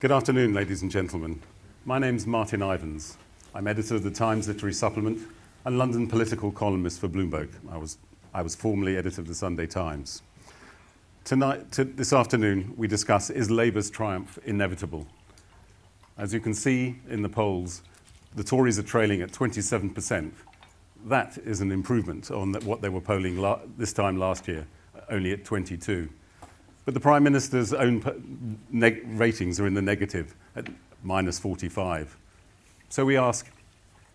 Good afternoon, ladies and gentlemen. My name's Martin Ivens. I'm editor of the Times Literary Supplement and London political columnist for Bloomberg. I was formerly editor of the Sunday Times. This afternoon, we discuss, is Labour's triumph inevitable? As you can see in the polls, the Tories are trailing at 27%. That is an improvement on what they were polling this time last year, only at 22%. But the Prime Minister's own ratings are in the negative at -45. So we ask,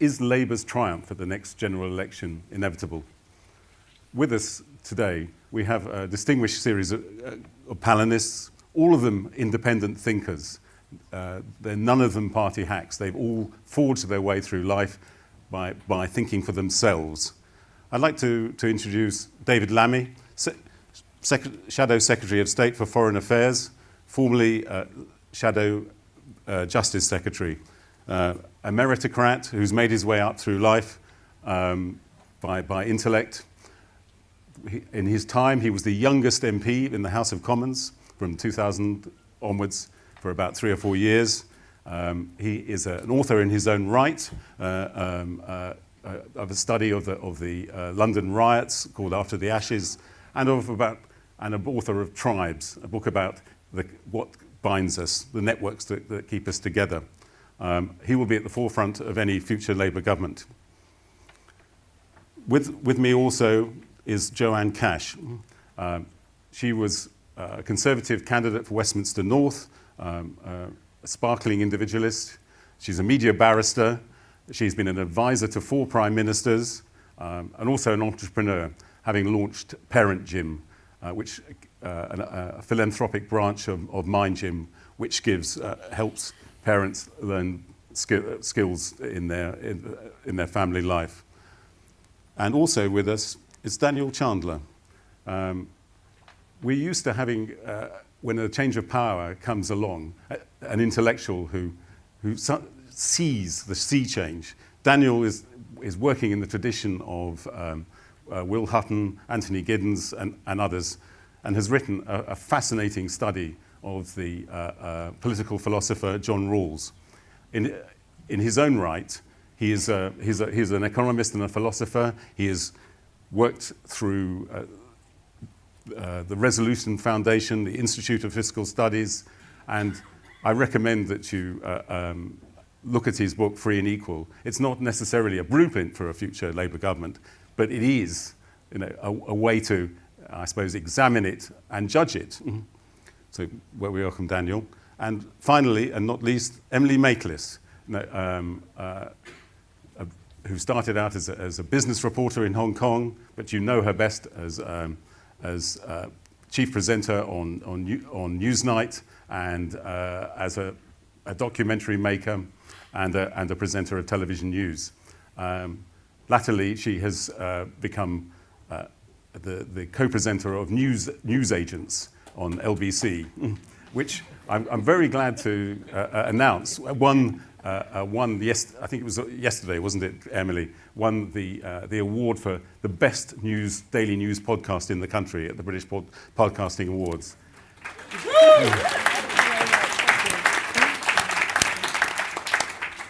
is Labour's triumph at the next general election inevitable? With us today, we have a distinguished series of panelists, all of them independent thinkers. They're none of them party hacks. They've all forged their way through life by thinking for themselves. I'd like to introduce David Lammy, Shadow Secretary of State for Foreign Affairs, formerly Shadow Justice Secretary, a meritocrat who's made his way up through life by intellect. In his time, he was the youngest MP in the House of Commons from 2000 onwards for about 3 or 4 years. He is an author in his own right of a study of the London riots called After the Ashes, and an author of Tribes, a book about what binds us, the networks that keep us together. He will be at the forefront of any future Labour government. With me also is Joanne Cash. She was a Conservative candidate for Westminster North, a sparkling individualist. She's a media barrister. She's been an advisor to 4 prime ministers, and also an entrepreneur, having launched Parent Gym, which a philanthropic branch of Mind Gym, which helps parents learn skills in their family life. And also with us is Daniel Chandler. We're used to having, when a change of power comes along, an intellectual who sees the sea change. Daniel is working in the tradition of Will Hutton, Anthony Giddens, and others, and has written a fascinating study of the political philosopher John Rawls. In his own right, he's an economist and a philosopher. He has worked through the Resolution Foundation, the Institute of Fiscal Studies, and I recommend that you look at his book, Free and Equal. It's not necessarily a blueprint for a future Labour government, but it is, a way to, I suppose, examine it and judge it. So, we welcome Daniel. And finally, and not least, Emily Maitlis, who started out as a business reporter in Hong Kong, but you know her best as chief presenter on Newsnight, and as a documentary maker and a presenter of television news. Latterly, she has become the co-presenter of News Agents on LBC, which I'm very glad to announce I think it was yesterday, wasn't it, Emily? Won the award for the best daily news podcast in the country at the British Podcasting Awards.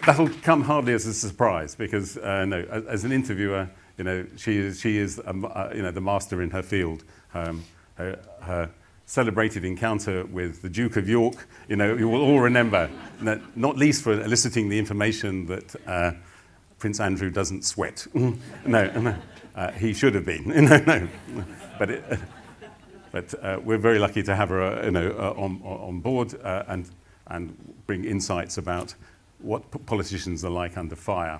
That'll come hardly as a surprise because, as an interviewer, she is the master in her field. Her celebrated encounter with the Duke of York, you will all remember, not least for eliciting the information that Prince Andrew doesn't sweat. No, he should have been. But we're very lucky to have her, on board and bring insights about what politicians are like under fire.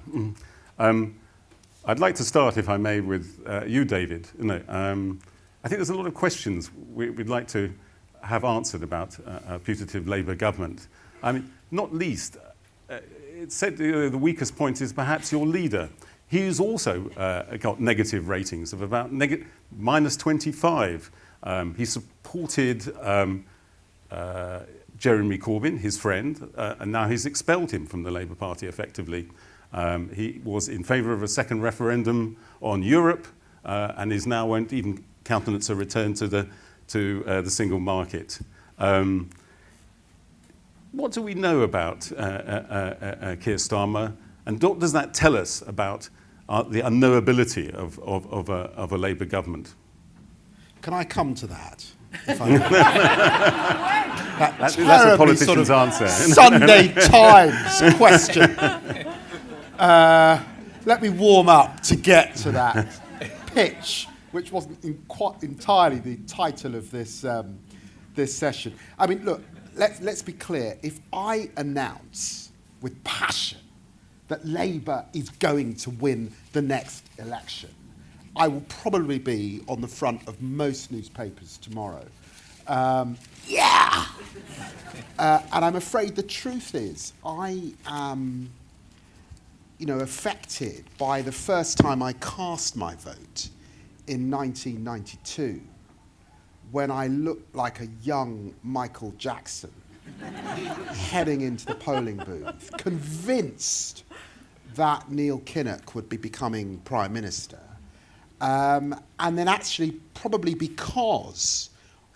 I'd like to start, if I may, with you, David. I think there's a lot of questions we'd like to have answered about a putative Labour government. I mean, not least, it's said the weakest point is perhaps your leader. He's also got negative ratings of about -25. He supported Jeremy Corbyn, his friend, and now he's expelled him from the Labour Party effectively. He was in favour of a second referendum on Europe, and is now won't even countenance a return to the single market. what do we know about Keir Starmer, and what does that tell us about the unknowability of a Labour government? Can I come to that? That's a politician's sort of answer. Sunday Times question. Let me warm up to get to that pitch, which wasn't quite entirely the title of this session. I mean, look, let's be clear. If I announce with passion that Labour is going to win the next election, I will probably be on the front of most newspapers tomorrow. And I'm afraid the truth is I am, affected by the first time I cast my vote in 1992, when I looked like a young Michael Jackson heading into the polling booth, convinced that Neil Kinnock would be becoming Prime Minister. And then actually, probably because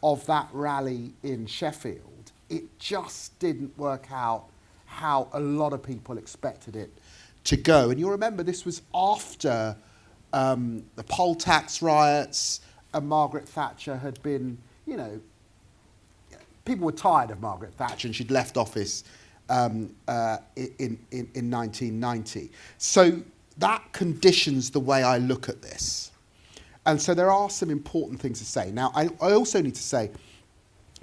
of that rally in Sheffield, it just didn't work out how a lot of people expected it to go. And you'll remember this was after the poll tax riots, and Margaret Thatcher had been, people were tired of Margaret Thatcher, and she'd left office in 1990. So that conditions the way I look at this. And so there are some important things to say. Now, I also need to say,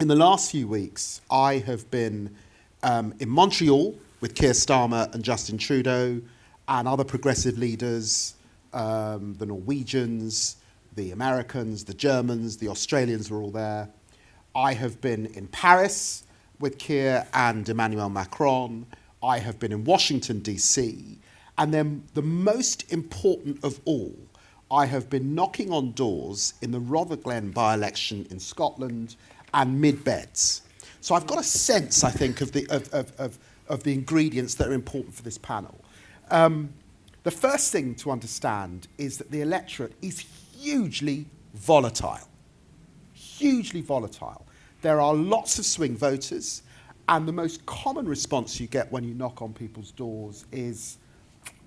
in the last few weeks, I have been in Montreal with Keir Starmer and Justin Trudeau and other progressive leaders, the Norwegians, the Americans, the Germans, the Australians were all there. I have been in Paris with Keir and Emmanuel Macron. I have been in Washington, D.C. And then the most important of all, I have been knocking on doors in the Rotherglen by-election in Scotland and mid-beds. So I've got a sense, I think, of the ingredients that are important for this panel. The first thing to understand is that the electorate is hugely volatile. Hugely volatile. There are lots of swing voters, and the most common response you get when you knock on people's doors is,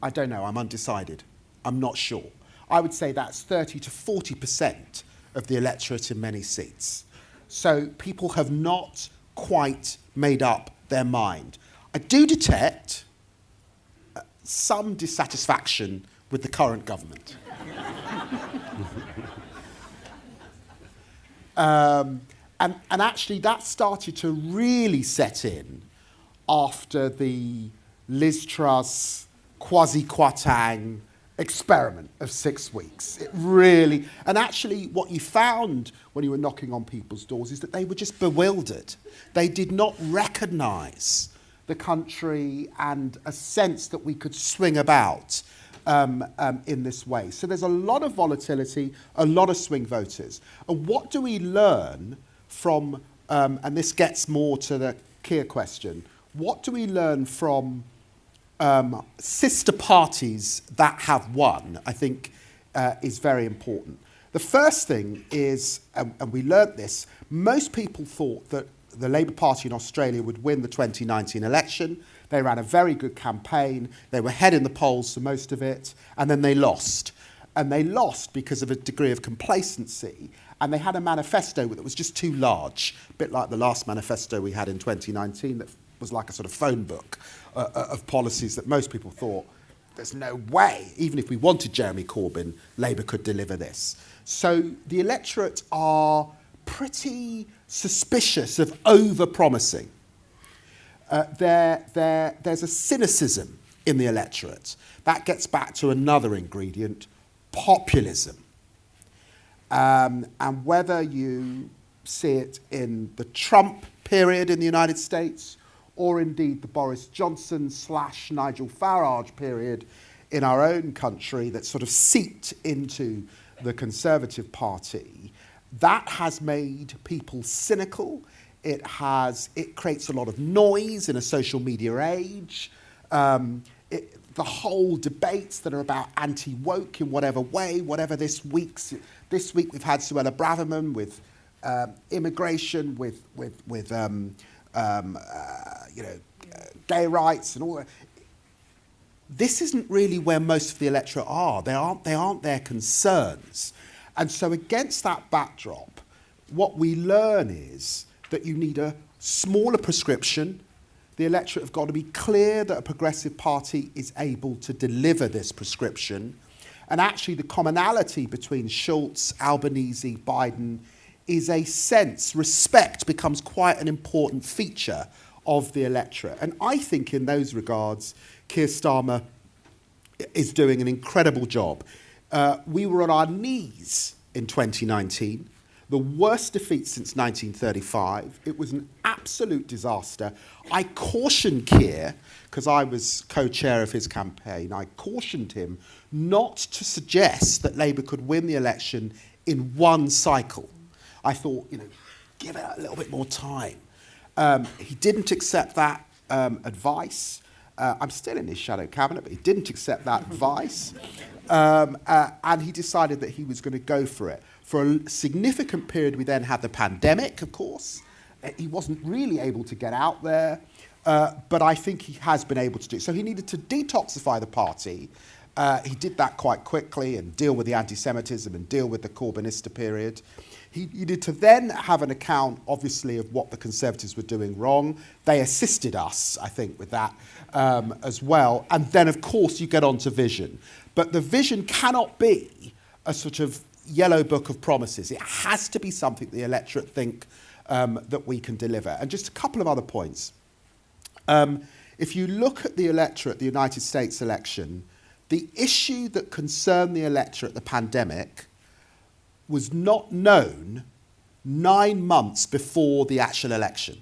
I don't know, I'm undecided, I'm not sure. I would say that's 30 to 40% of the electorate in many seats. So people have not quite made up their mind. I do detect some dissatisfaction with the current government. And actually that started to really set in after the Liz Truss, Kwasi Kwarteng experiment of 6 weeks. It really, and actually what you found when you were knocking on people's doors is that they were just bewildered. They did not recognise the country and a sense that we could swing about in this way. So there's a lot of volatility, a lot of swing voters. And what do we learn from, and this gets more to the Keir question, what do we learn from sister parties that have won, I think, is very important. The first thing is, and we learnt this, most people thought that the Labour Party in Australia would win the 2019 election. They ran a very good campaign. They were ahead in the polls for most of it, and then they lost. And they lost because of a degree of complacency, and they had a manifesto that was just too large, a bit like the last manifesto we had in 2019 that was like a sort of phone book of policies that most people thought, there's no way, even if we wanted Jeremy Corbyn, Labour could deliver this. So the electorate are pretty suspicious of over-promising. There's a cynicism in the electorate. That gets back to another ingredient, populism. And whether you see it in the Trump period in the United States, or indeed the Boris Johnson / Nigel Farage period in our own country that sort of seeped into the Conservative Party, that has made people cynical. It creates a lot of noise in a social media age. The whole debates that are about anti-woke in whatever way, whatever this week we've had Suella Braverman with immigration, with gay rights and all that. This isn't really where most of the electorate are. They aren't their concerns. And so against that backdrop, what we learn is that you need a smaller prescription. The electorate have got to be clear that a progressive party is able to deliver this prescription. And actually the commonality between Schulz, Albanese, Biden is a sense, respect becomes quite an important feature of the electorate. And I think in those regards, Keir Starmer is doing an incredible job. We were on our knees in 2019, the worst defeat since 1935. It was an absolute disaster. I cautioned Keir, because I was co-chair of his campaign, I cautioned him not to suggest that Labour could win the election in one cycle. I thought, give it a little bit more time. He didn't accept that advice. I'm still in his shadow cabinet, but he didn't accept that advice. And he decided that he was going to go for it. For a significant period, we then had the pandemic, of course. He wasn't really able to get out there, but I think he has been able to do it. So he needed to detoxify the party. He did that quite quickly and deal with the anti-Semitism and deal with the Corbynista period. He needed to then have an account, obviously, of what the Conservatives were doing wrong. They assisted us, I think, with that as well. And then, of course, you get on to vision. But the vision cannot be a sort of yellow book of promises. It has to be something the electorate think that we can deliver. And just a couple of other points. If you look at the electorate, the United States election, the issue that concerned the electorate, the pandemic, was not known 9 months before the actual election.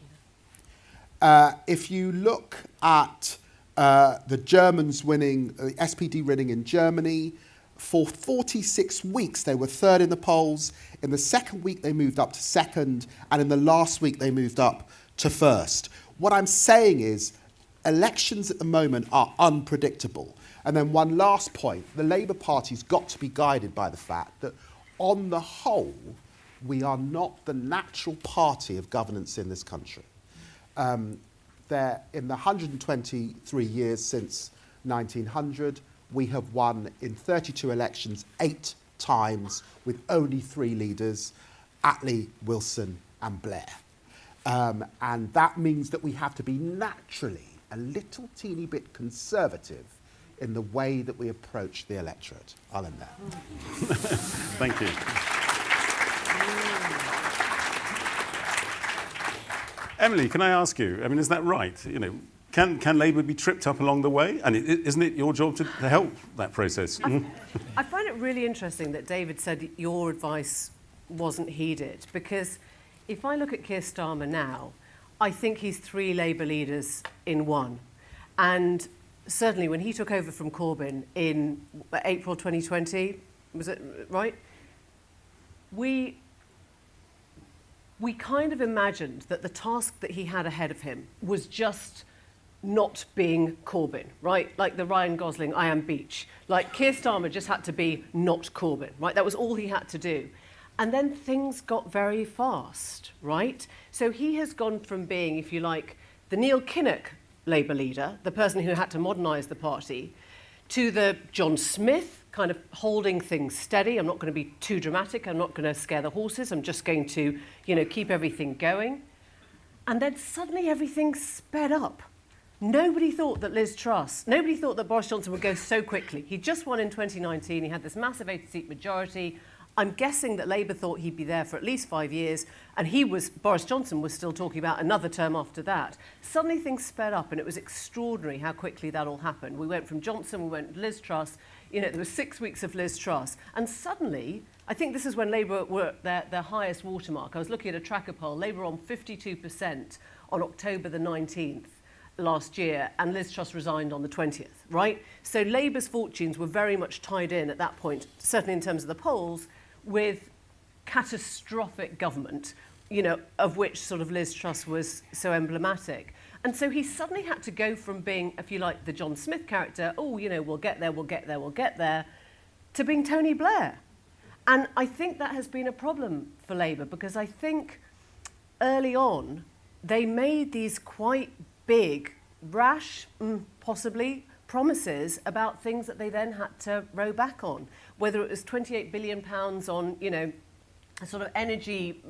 If you look at the Germans winning, the SPD winning in Germany, for 46 weeks they were third in the polls. In the second week they moved up to second, and in the last week they moved up to first. What I'm saying is elections at the moment are unpredictable. And then one last point, the Labour Party's got to be guided by the fact that on the whole, we are not the natural party of governance in this country. In the 123 years since 1900, we have won in 32 elections 8 times with only 3 leaders, Attlee, Wilson and Blair. And that means that we have to be naturally a little teeny bit conservative in the way that we approach the electorate. I'll end there. Thank you. Emily, can I ask you, is that right? Can Labour be tripped up along the way? And isn't it your job to help that process? I find it really interesting that David said your advice wasn't heeded, because if I look at Keir Starmer now, I think he's 3 Labour leaders in one. And certainly when he took over from Corbyn in April 2020, was it right? We kind of imagined that the task that he had ahead of him was just not being Corbyn, right? Like the Ryan Gosling, I am Beach. Like Keir Starmer just had to be not Corbyn, right? That was all he had to do. And then things got very fast, right? So he has gone from being, if you like, the Neil Kinnock Labour leader, the person who had to modernise the party, to the John Smith, kind of holding things steady. I'm not going to be too dramatic. I'm not going to scare the horses. I'm just going to, keep everything going. And then suddenly everything sped up. Nobody thought that nobody thought that Boris Johnson would go so quickly. He just won in 2019. He had this massive 80-seat majority. I'm guessing that Labour thought he'd be there for at least 5 years, and Boris Johnson was still talking about another term after that. Suddenly things sped up, and it was extraordinary how quickly that all happened. We went from Johnson, we went to Liz Truss. There were 6 weeks of Liz Truss, and suddenly, I think this is when Labour were at their highest watermark. I was looking at a tracker poll. Labour on 52% on October the 19th. Last year, and Liz Truss resigned on the 20th, right? So Labour's fortunes were very much tied in at that point, certainly in terms of the polls, with catastrophic government, of which sort of Liz Truss was so emblematic. And so he suddenly had to go from being, if you like, the John Smith character, we'll get there, to being Tony Blair. And I think that has been a problem for Labour, because I think early on, they made these quite big, rash, possibly, promises about things that they then had to row back on, whether it was £28 billion on, you know, a sort of energy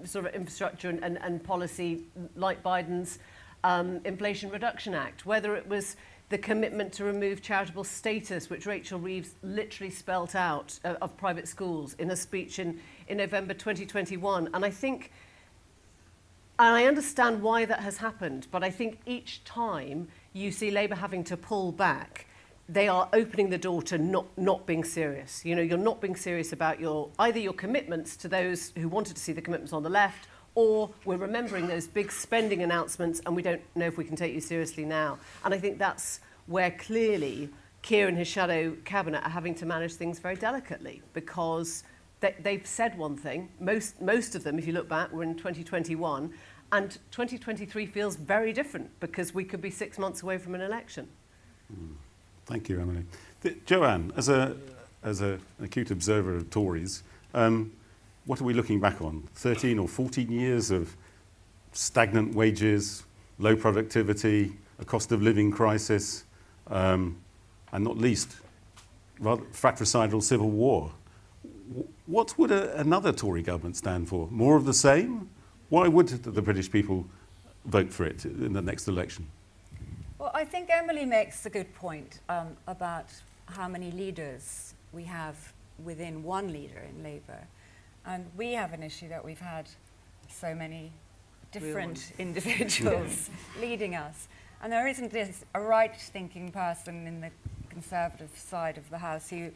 sort of infrastructure and policy like Biden's Inflation Reduction Act, whether it was the commitment to remove charitable status, which Rachel Reeves literally spelt out of private schools in a speech in November 2021. And I think, and I understand why that has happened, but I think each time you see Labour having to pull back, they are opening the door to not being serious. You know, you're not being serious about either your commitments to those who wanted to see the commitments on the left, or we're remembering those big spending announcements and we don't know if we can take you seriously now. And I think that's where clearly Keir and his shadow cabinet are having to manage things very delicately, because they've said one thing, most of them, if you look back, were in 2021, and 2023 feels very different because we could be 6 months away from an election. Thank you, Emily. Joanne, as an acute observer of Tories, what are we looking back on? 13 or 14 years of stagnant wages, low productivity, a cost of living crisis, and not least, rather fratricidal civil war. What would another Tory government stand for? More of the same? Why would the British people vote for it in the next election? Well, I think Emily makes a good point about how many leaders we have within one leader in Labour. And we have an issue that we've had so many different individuals leading us. And there isn't a right-thinking person in the Conservative side of the House who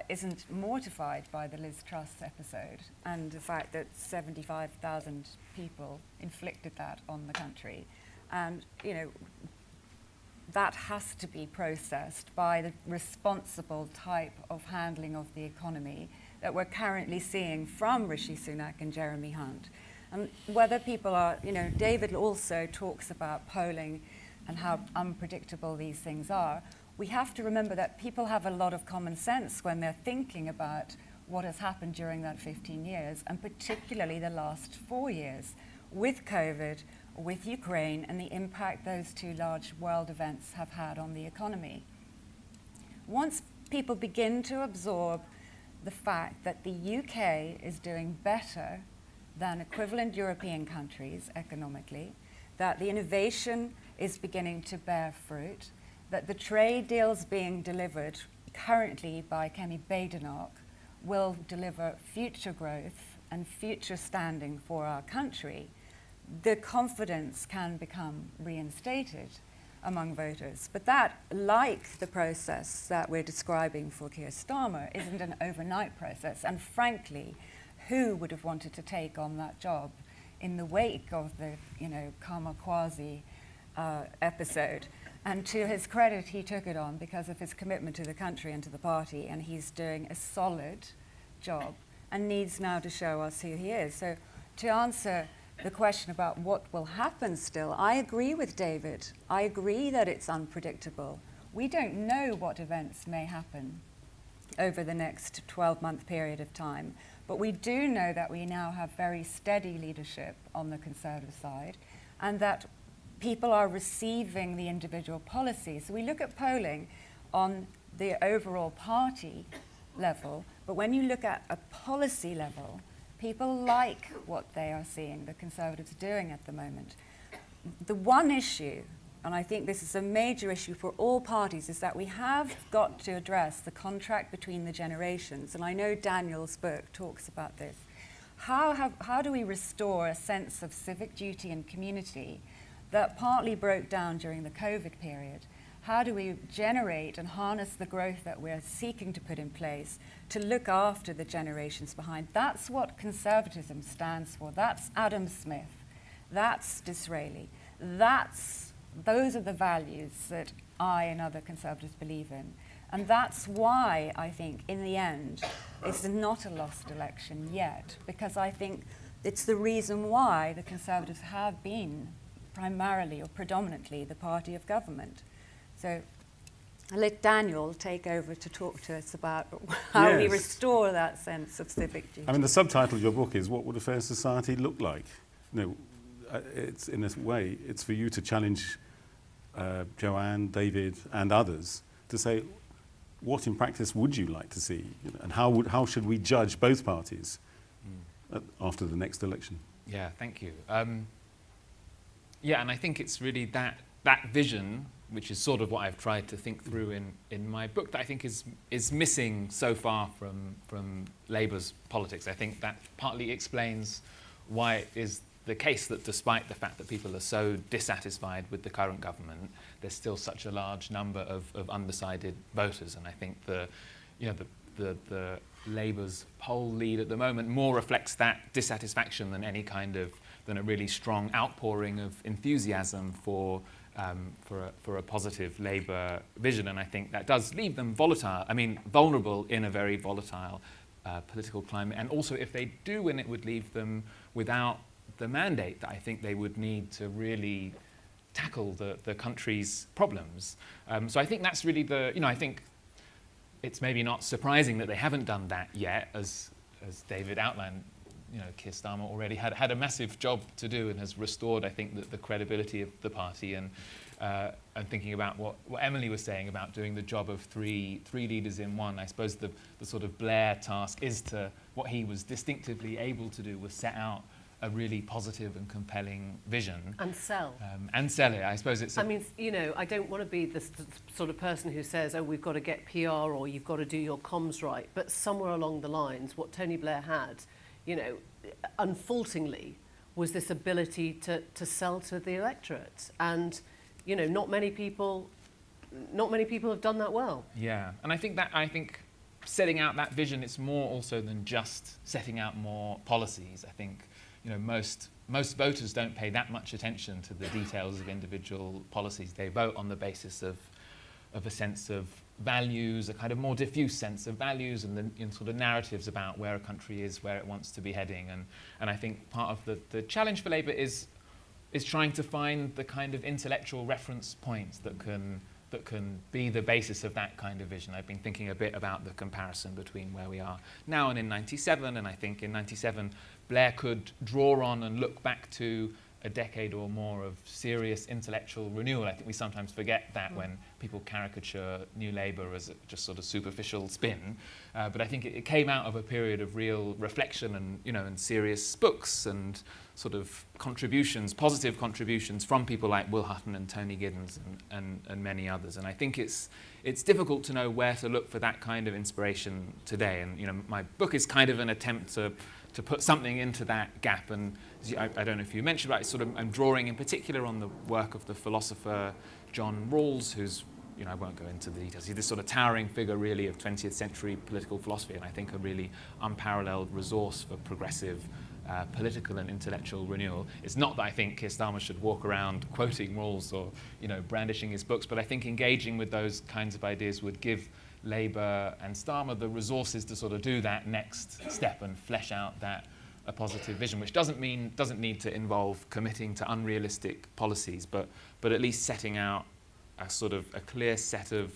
isn't mortified by the Liz Truss episode and the fact that 75,000 people inflicted that on the country. And, you know, that has to be processed by the responsible type of handling of the economy that we're currently seeing from Rishi Sunak and Jeremy Hunt. And whether people are, you know, David also talks about polling and how unpredictable these things are. We have to remember that people have a lot of common sense when they're thinking about what has happened during that 15 years, and particularly the last 4 years, with COVID, with Ukraine, and the impact those two large world events have had on the economy. Once people begin to absorb the fact that the UK is doing better than equivalent European countries economically, that the innovation is beginning to bear fruit, that the trade deals being delivered currently by Kemi Badenoch will deliver future growth and future standing for our country, the confidence can become reinstated among voters. But that, like the process that we're describing for Keir Starmer, isn't an overnight process. And frankly, who would have wanted to take on that job in the wake of the, you know, Kamikaze episode? And to his credit, he took it on because of his commitment to the country and to the party, and he's doing a solid job and needs now to show us who he is. So to answer the question about what will happen still, I agree with David. I agree that it's unpredictable. We don't know what events may happen over the next 12-month period of time, but we do know that we now have very steady leadership on the Conservative side, and that people are receiving the individual policies. So we look at polling on the overall party level, but when you look at a policy level, people like what they are seeing the Conservatives doing at the moment. The one issue, and I think this is a major issue for all parties, is that we have got to address the contract between the generations. And I know Daniel's book talks about this. How do we restore a sense of civic duty and community that partly broke down during the COVID period? How do we generate and harness the growth that we're seeking to put in place to look after the generations behind? That's what conservatism stands for. That's Adam Smith. That's Disraeli. Those are the values that I and other conservatives believe in. And that's why I think, in the end, it's not a lost election yet, because I think it's the reason why the Conservatives have been primarily or predominantly the party of government. So I'll let Daniel take over to talk to us about how we restore that sense of civic duty. I mean, the subtitle of your book is "What Would a Fair Society Look Like?" You know, it's in a way, it's for you to challenge Joanne, David, and others to say, what in practice would you like to see, and how should we judge both parties after the next election? Yeah, thank you. Yeah, and I think it's really that vision, which is sort of what I've tried to think through in my book, that I think is missing so far from Labour's politics. I think that partly explains why it is the case that despite the fact that people are so dissatisfied with the current government, there's still such a large number of undecided voters. And I think the Labour's poll lead at the moment more reflects that dissatisfaction than a really strong outpouring of enthusiasm for a positive Labour vision. And I think that does leave them vulnerable in a very volatile political climate. And also, if they do win, it would leave them without the mandate that I think they would need to really tackle the country's problems. So I think that's really I think it's maybe not surprising that they haven't done that yet, as David outlined. Keir Starmer already had a massive job to do and has restored, I think, the credibility of the party. And thinking about what Emily was saying about doing the job of three leaders in one, I suppose the sort of Blair task is to, what he was distinctively able to do was set out a really positive and compelling vision. And sell. And sell it. I suppose it's... I don't want to be the sort of person who says, oh, we've got to get PR or you've got to do your comms right. But somewhere along the lines, what Tony Blair had, unfaultingly, was this ability to sell to the electorate. And, not many people have done that well. Yeah, and I think setting out that vision, it's more also than just setting out more policies. I think, most voters don't pay that much attention to the details of individual policies. They vote on the basis of a sense of values, a kind of more diffuse sense of values, and the sort of narratives about where a country is, where it wants to be heading. And I think part of the challenge for Labour is trying to find the kind of intellectual reference points that can be the basis of that kind of vision. I've been thinking a bit about the comparison between where we are now and in 97, and I think in 97 Blair could draw on and look back to a decade or more of serious intellectual renewal. I think we sometimes forget that when people caricature New Labour as just sort of superficial spin. But I think it came out of a period of real reflection and serious books and sort of contributions, positive contributions from people like Will Hutton and Tony Giddens and many others. And I think it's difficult to know where to look for that kind of inspiration today. And my book is kind of an attempt to put something into that gap. And I don't know if you mentioned, but I'm drawing in particular on the work of the philosopher John Rawls, who's, I won't go into the details. He's this sort of towering figure, really, of 20th century political philosophy, and I think a really unparalleled resource for progressive political and intellectual renewal. It's not that I think Keir Starmer should walk around quoting Rawls or, brandishing his books, but I think engaging with those kinds of ideas would give Labour and Starmer the resources to sort of do that next step and flesh out a positive vision, which doesn't need to involve committing to unrealistic policies, but at least setting out a clear set of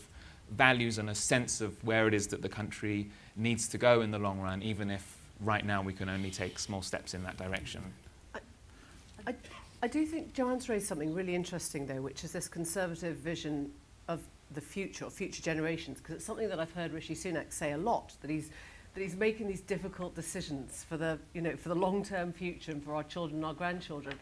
values and a sense of where it is that the country needs to go in the long run, even if right now we can only take small steps in that direction. I do think Joanne's raised something really interesting, though, which is this conservative vision of the future, or future generations, because it's something that I've heard Rishi Sunak say a lot, that he's making these difficult decisions for the long-term future and for our children and our grandchildren.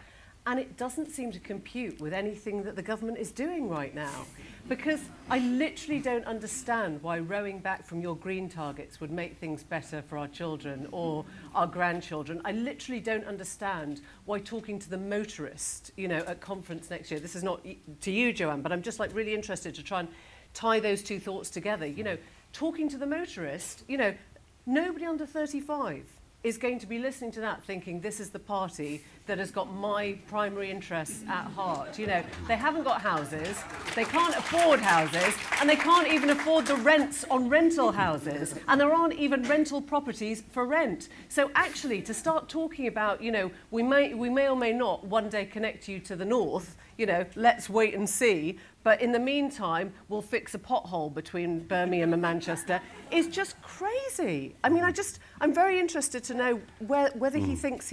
And it doesn't seem to compute with anything that the government is doing right now. Because I literally don't understand why rowing back from your green targets would make things better for our children or our grandchildren. I literally don't understand why talking to the motorist, at conference next year, this is not to you, Joanne, but I'm just really interested to try and tie those two thoughts together. Talking to the motorist, nobody under 35 is going to be listening to that thinking this is the party that has got my primary interests at heart. They haven't got houses, they can't afford houses, and they can't even afford the rents on rental houses, and there aren't even rental properties for rent. So actually, to start talking about, we may or may not one day connect you to the north, let's wait and see, but in the meantime, we'll fix a pothole between Birmingham and Manchester, is just crazy. I mean, I'm very interested to know whether he thinks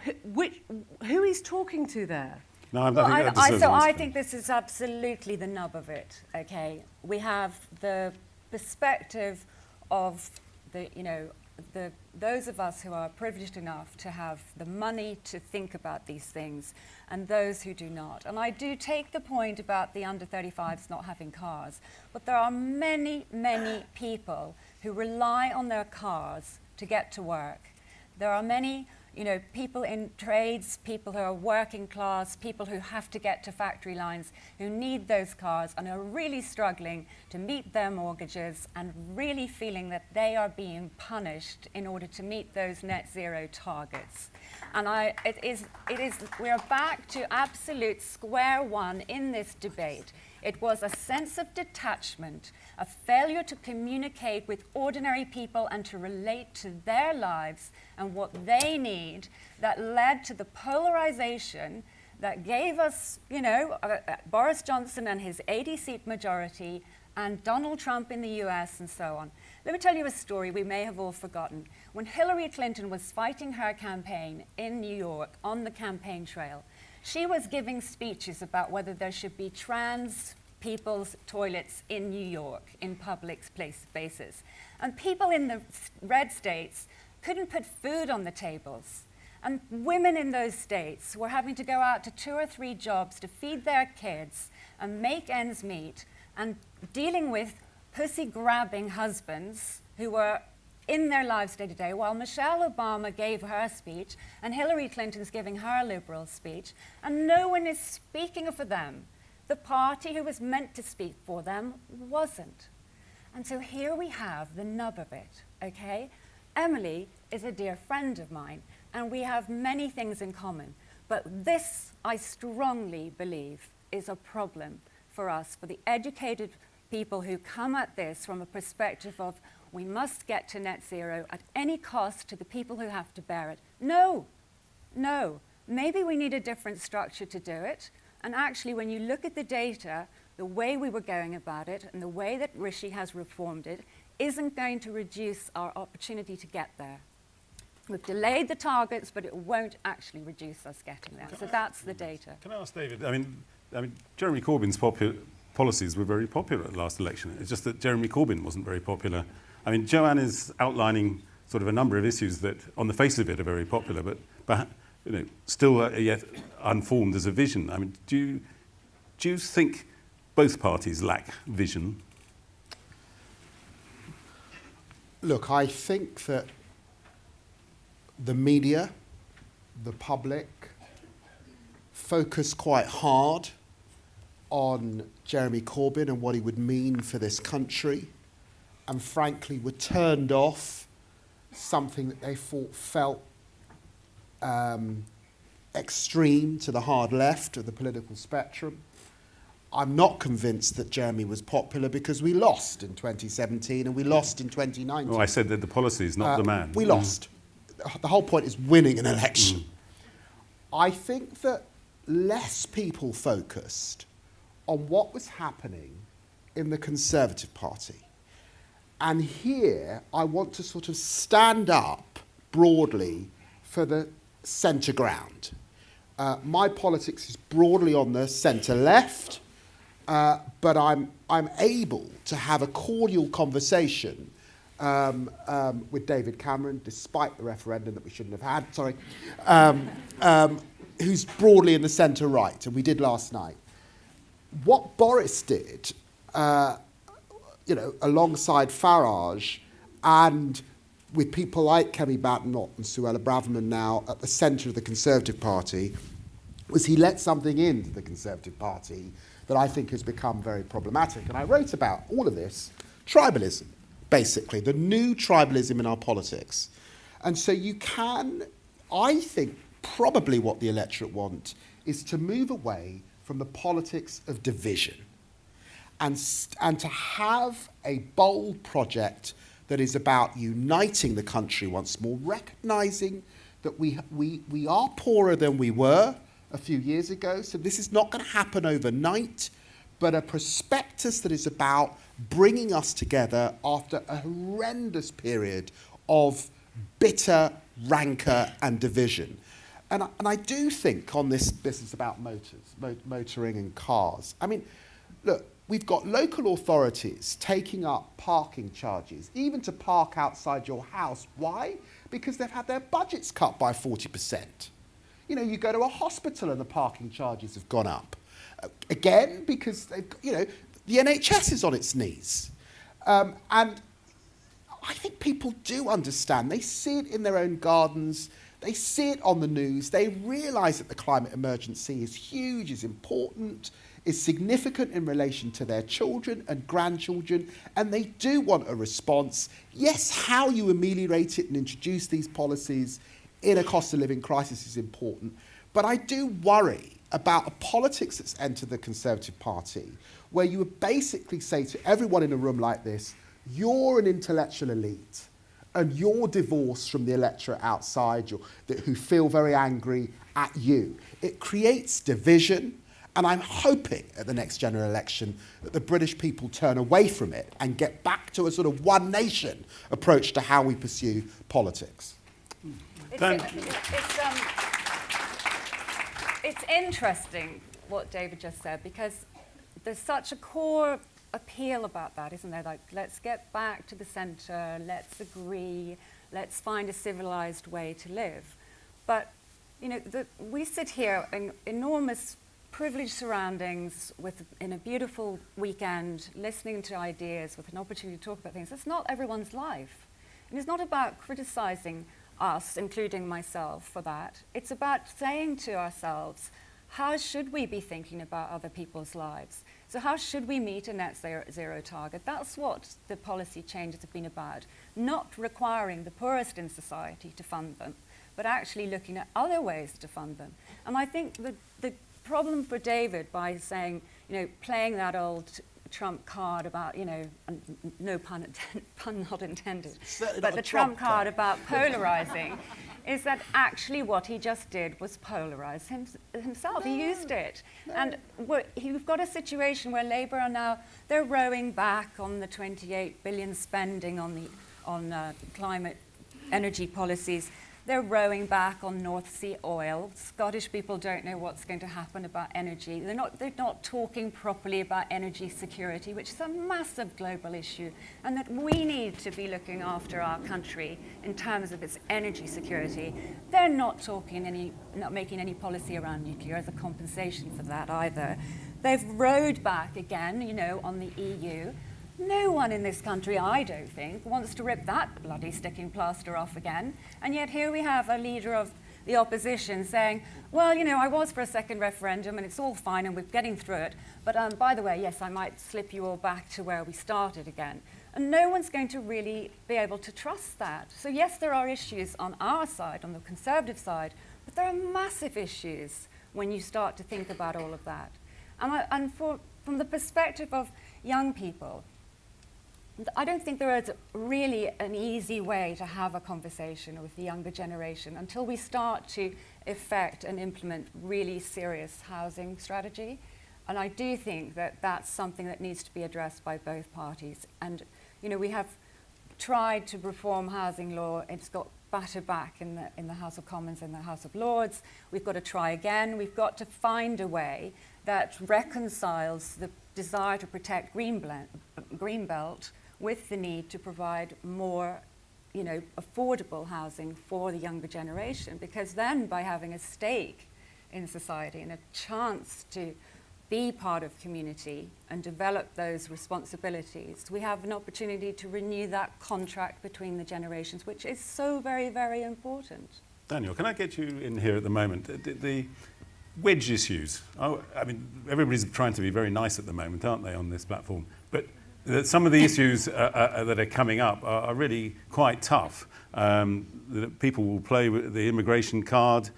who he's talking to there. No, I Well, think that deserves so an I answer. think this is absolutely the nub of it. Okay, we have the perspective of those of us who are privileged enough to have the money to think about these things, and those who do not. And I do take the point about the under 35s not having cars, but there are many, many people who rely on their cars to get to work. There are many people in trades, people who are working class, people who have to get to factory lines, who need those cars and are really struggling to meet their mortgages and really feeling that they are being punished in order to meet those net zero targets. And we are back to absolute square one in this debate. It was a sense of detachment, a failure to communicate with ordinary people and to relate to their lives and what they need that led to the polarization that gave us, Boris Johnson and his 80-seat majority and Donald Trump in the US and so on. Let me tell you a story we may have all forgotten. When Hillary Clinton was fighting her campaign in New York on the campaign trail, she was giving speeches about whether there should be trans people's toilets in New York in public spaces. And people in the red states couldn't put food on the tables. And women in those states were having to go out to 2 or 3 jobs to feed their kids and make ends meet, and dealing with pussy-grabbing husbands who were in their lives day to day, while Michelle Obama gave her speech and Hillary Clinton's giving her liberal speech, and no one is speaking for them. The party who was meant to speak for them wasn't. And so here we have the nub of it, okay? Emily is a dear friend of mine, and we have many things in common. But this, I strongly believe, is a problem for us, for the educated people who come at this from a perspective of we must get to net zero at any cost to the people who have to bear it. No. Maybe we need a different structure to do it. And actually, when you look at the data, the way we were going about it and the way that Rishi has reformed it isn't going to reduce our opportunity to get there. We've delayed the targets, but it won't actually reduce us getting there. So that's the data. Can I ask David? I mean, Jeremy Corbyn's policies were very popular at the last election. It's just that Jeremy Corbyn wasn't very popular. I mean, Joanne is outlining sort of a number of issues that, on the face of it, are very popular, but still yet unformed as a vision. I mean, do you think both parties lack vision? Look, I think that the media, the public, focus quite hard on Jeremy Corbyn and what he would mean for this country, and frankly were turned off something that they felt extreme to the hard left of the political spectrum. I'm not convinced that Jeremy was popular because we lost in 2017 and we lost in 2019. Well, I said that the policies, not the man. We lost. The whole point is winning an election. I think that less people focused on what was happening in the Conservative Party. And here I want to sort of stand up broadly for the centre ground. My politics is broadly on the centre left, but I'm able to have a cordial conversation with David Cameron, despite the referendum that we shouldn't have had, who's broadly in the centre right, and we did last night. What Boris did, alongside Farage and with people like Kemi Badenoch and Suella Braverman now at the centre of the Conservative Party, was he let something into the Conservative Party that I think has become very problematic. And I wrote about all of this, tribalism, basically, the new tribalism in our politics. And so you can, I think, probably what the electorate want is to move away from the politics of division and to have a bold project that is about uniting the country once more, recognising that we are poorer than we were a few years ago, so this is not going to happen overnight, but a prospectus that is about bringing us together after a horrendous period of bitter rancour and division. And I do think on this business about motoring and cars, I mean, look, we've got local authorities taking up parking charges, even to park outside your house. Why? Because they've had their budgets cut by 40%. You know, you go to a hospital and the parking charges have gone up. Again, because, you know, the NHS is on its knees. And I think people do understand. They see it in their own gardens. They see it on the news. They realise that the climate emergency is huge, is important, is significant in relation to their children and grandchildren, and they do want a response. Yes, how you ameliorate it and introduce these policies in a cost of living crisis is important, but I do worry about a politics that's entered the Conservative Party, where you would basically say to everyone in a room like this, you're an intellectual elite, and you're divorced from the electorate outside who feel very angry at you. It creates division, and I'm hoping at the next general election that the British people turn away from it and get back to a sort of one nation approach to how we pursue politics. It's interesting what David just said, because there's such a core appeal about that, isn't there? Like, let's get back to the centre, let's agree, let's find a civilised way to live. But, you know, we sit here in enormous privileged surroundings in a beautiful weekend, listening to ideas with an opportunity to talk about things. That's not everyone's life. And it's not about criticising us, including myself, for that. It's about saying to ourselves, how should we be thinking about other people's lives? So how should we meet a net zero target? That's what the policy changes have been about. Not requiring the poorest in society to fund them, but actually looking at other ways to fund them. And I think the problem for David, by saying, you know, playing that old Trump card about, you know, no pun not intended, but the Trump card about polarising, is that actually what he just did was polarize himself. He used it. And we've got a situation where Labour are now, they're rowing back on the 28 billion spending on climate energy policies. They're rowing back on North Sea oil. Scottish people don't know what's going to happen about energy. They're not talking properly about energy security, which is a massive global issue, and that we need to be looking after our country in terms of its energy security. They're not making any policy around nuclear as a compensation for that either. They've rowed back again, you know, on the EU. No one in this country, I don't think, wants to rip that bloody sticking plaster off again. And yet here we have a leader of the opposition saying, well, you know, I was for a second referendum and it's all fine and we're getting through it. But by the way, yes, I might slip you all back to where we started again. And no one's going to really be able to trust that. So yes, there are issues on our side, on the Conservative side, but there are massive issues when you start to think about all of that. And from the perspective of young people, I don't think there is really an easy way to have a conversation with the younger generation until we start to effect and implement really serious housing strategy. And I do think that that's something that needs to be addressed by both parties. And, you know, we have tried to reform housing law. It's got battered back in the House of Commons and the House of Lords. We've got to try again. We've got to find a way that reconciles the desire to protect Greenbelt with the need to provide more, you know, affordable housing for the younger generation. Because then, by having a stake in society and a chance to be part of community and develop those responsibilities, we have an opportunity to renew that contract between the generations, which is so very, very important. Daniel, can I get you in here at the moment? The wedge issues. Oh, I mean, everybody's trying to be very nice at the moment, aren't they, on this platform? But some of the issues that are coming up are really quite tough. People will play with the immigration card.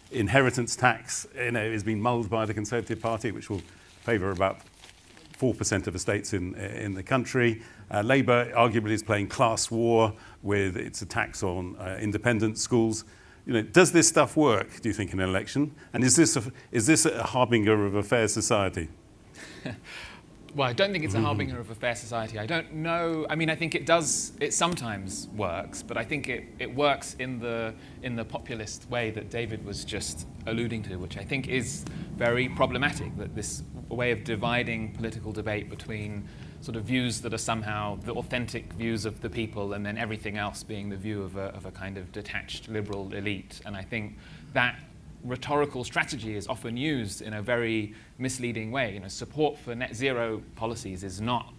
Inheritance tax, you know, is being mulled by the Conservative Party, which will favour about 4% of estates in the country. Labour arguably is playing class war with its attacks on independent schools. You know, does this stuff work, do you think, in an election? And is this a harbinger of a fair society? Well, I don't think it's a harbinger of a fair society. I don't know. I mean, I think it does. It sometimes works, but I think it works in the populist way that David was just alluding to, which I think is very problematic. That this way of dividing political debate between sort of views that are somehow the authentic views of the people, and then everything else being the view of a kind of detached liberal elite. And I think that rhetorical strategy is often used in a very misleading way. You know, support for net zero policies is not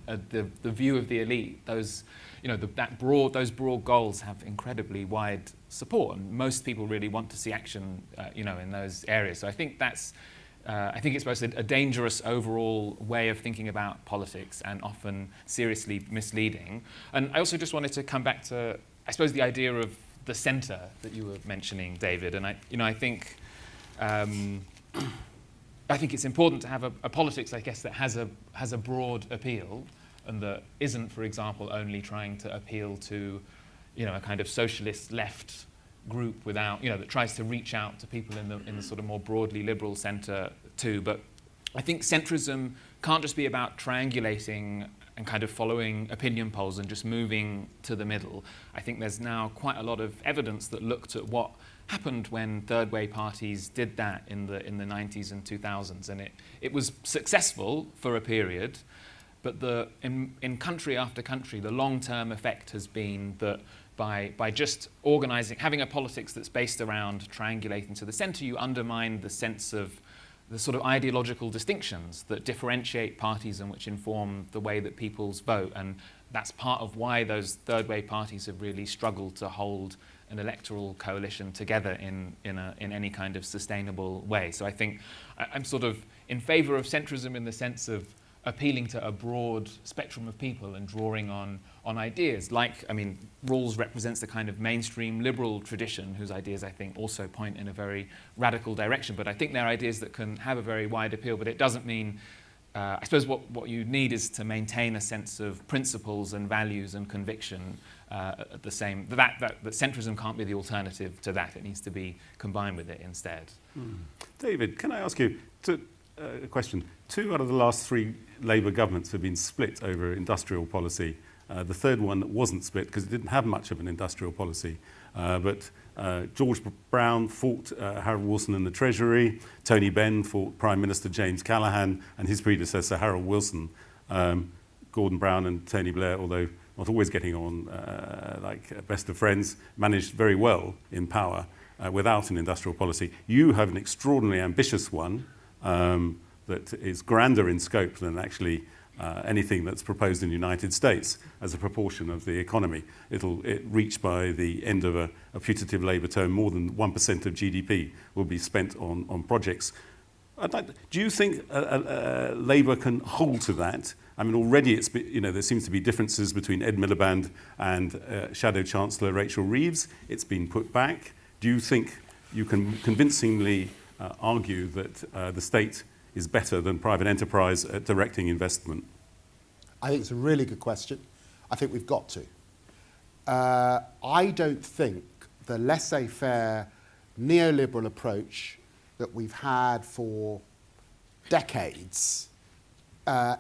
the view of the elite. Those, you know, those broad goals have incredibly wide support, and most people really want to see action, you know, in those areas. So I think that's, I think it's both a dangerous overall way of thinking about politics and often seriously misleading. And I also just wanted to come back to, I suppose, the idea of the centre that you were mentioning, David, and I think it's important to have a politics, I guess, that has a broad appeal, and that isn't, for example, only trying to appeal to, you know, a kind of socialist left group without, you know, that tries to reach out to people in the sort of more broadly liberal centre too. But I think centrism can't just be about triangulating and kind of following opinion polls and just moving to the middle. I think there's now quite a lot of evidence that looked at what happened when third way parties did that in the 90s and 2000s, and it was successful for a period, but in country after country, the long-term effect has been that by just organising, having a politics that's based around triangulating to the centre, you undermine the sense of the sort of ideological distinctions that differentiate parties and which inform the way that people's vote. And that's part of why those third way parties have really struggled to hold an electoral coalition together in any kind of sustainable way. So I think I'm sort of in favour of centrism in the sense of appealing to a broad spectrum of people and drawing on ideas. Like, I mean, Rawls represents the kind of mainstream liberal tradition whose ideas, I think, also point in a very radical direction. But I think they're ideas that can have a very wide appeal, but it doesn't mean, I suppose what you need is to maintain a sense of principles and values and conviction at the same, that centrism can't be the alternative to that. It needs to be combined with it instead. David, can I ask you a question? 2 out of the last 3 Labour governments have been split over industrial policy. The third one wasn't split because it didn't have much of an industrial policy. But George Brown fought Harold Wilson in the Treasury. Tony Benn fought Prime Minister James Callaghan, and his predecessor, Harold Wilson. Gordon Brown and Tony Blair, although not always getting on like best of friends, managed very well in power without an industrial policy. You have an extraordinarily ambitious one that is grander in scope than actually anything that's proposed in the United States as a proportion of the economy. It reach by the end of a putative Labour term, more than 1% of GDP will be spent on projects. Do you think Labour can hold to that? I mean, already there seems to be differences between Ed Miliband and Shadow Chancellor Rachel Reeves. It's been put back. Do you think you can convincingly argue that the state is better than private enterprise at directing investment? I think it's a really good question. I think we've got to. I don't think the laissez-faire neoliberal approach that we've had for decades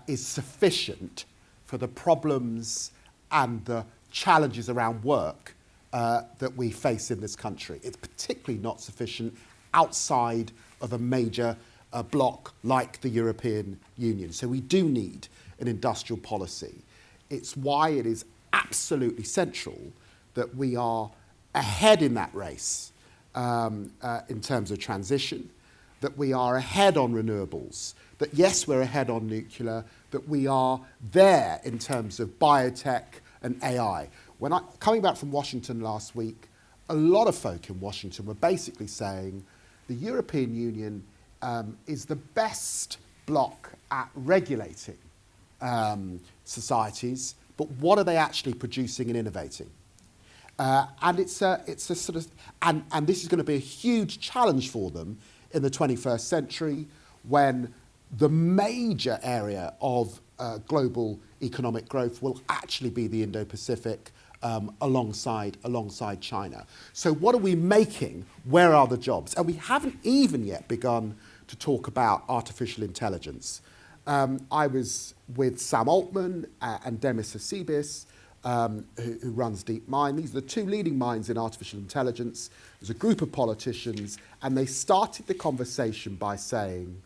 is sufficient for the problems and the challenges around work that we face in this country. It's particularly not sufficient outside of a major bloc like the European Union. So we do need an industrial policy. It's why it is absolutely central that we are ahead in that race in terms of transition, that we are ahead on renewables, that yes, we're ahead on nuclear, that we are there in terms of biotech and AI. Coming back from Washington last week, a lot of folk in Washington were basically saying the European Union is the best bloc at regulating societies, but what are they actually producing and innovating? And it's a sort of, and this is going to be a huge challenge for them in the 21st century, when the major area of global economic growth will actually be the Indo-Pacific, alongside China. So what are we making? Where are the jobs? And we haven't even yet begun to talk about artificial intelligence. I was with Sam Altman and Demis Hassabis, who runs DeepMind. These are the two leading minds in artificial intelligence. There's a group of politicians, and they started the conversation by saying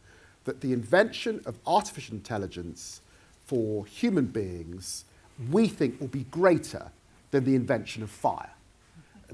that the invention of artificial intelligence for human beings, we think, will be greater than the invention of fire.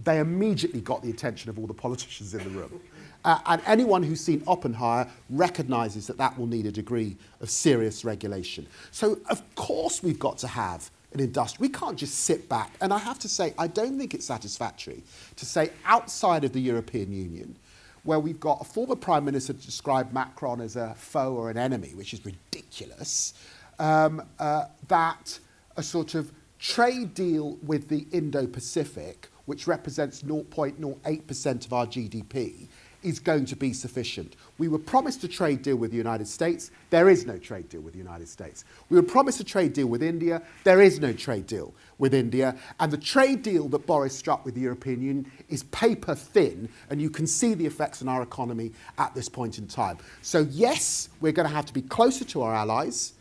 They immediately got the attention of all the politicians in the room. And anyone who's seen Oppenheimer recognises that that will need a degree of serious regulation. So, of course, we've got to have an industry. We can't just sit back. And I have to say, I don't think it's satisfactory to say outside of the European Union, where we've got a former Prime Minister to describe Macron as a foe or an enemy, which is ridiculous, that a sort of trade deal with the Indo-Pacific, which represents 0.08% of our GDP, is going to be sufficient. We were promised a trade deal with the United States. There is no trade deal with the United States. We were promised a trade deal with India. There is no trade deal with India. And the trade deal that Boris struck with the European Union is paper thin, and you can see the effects on our economy at this point in time. So yes, we're going to have to be closer to our allies,